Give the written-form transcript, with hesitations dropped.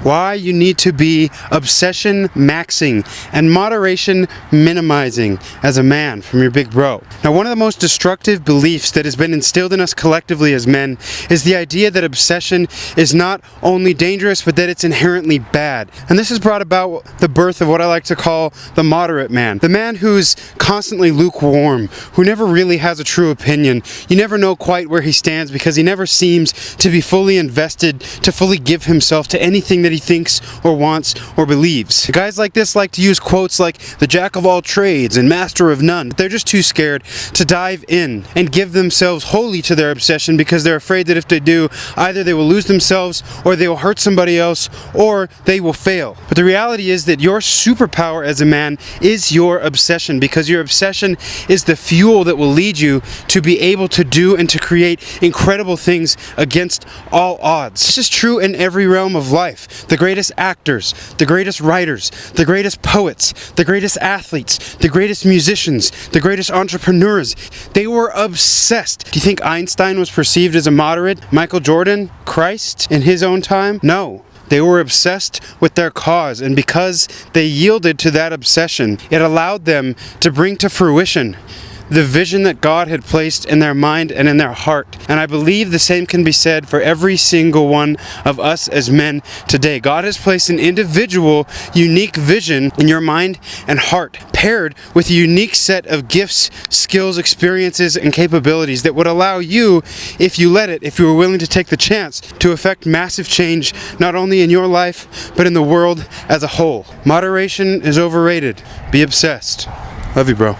Why you need to be obsession maxing and moderation minimizing as a man from your big bro. Now, one of the most destructive beliefs that has been instilled in us collectively as men is the idea that obsession is not only dangerous, but that it's inherently bad. And this has brought about the birth of what I like to call the moderate man. The man who's constantly lukewarm, who never really has a true opinion. You never know quite where he stands because he never seems to be fully invested, to fully give himself to anything that he thinks or wants or believes. Guys like this like to use quotes like the jack of all trades and master of none. They're just too scared to dive in and give themselves wholly to their obsession because they're afraid that if they do, either they will lose themselves or they will hurt somebody else or they will fail. But the reality is that your superpower as a man is your obsession, because your obsession is the fuel that will lead you to be able to do and to create incredible things against all odds. This is true in every realm of life. The greatest actors, the greatest writers, the greatest poets, the greatest athletes, the greatest musicians, the greatest entrepreneurs, they were obsessed. Do you think Einstein was perceived as a moderate? Michael Jordan? Christ in his own time? No. They were obsessed with their cause, and because they yielded to that obsession, it allowed them to bring to fruition the vision that God had placed in their mind and in their heart. And I believe the same can be said for every single one of us as men today. God has placed an individual, unique vision in your mind and heart, paired with a unique set of gifts, skills, experiences, and capabilities that would allow you, if you let it, if you were willing to take the chance, to effect massive change, not only in your life, but in the world as a whole. Moderation is overrated. Be obsessed. Love you, bro.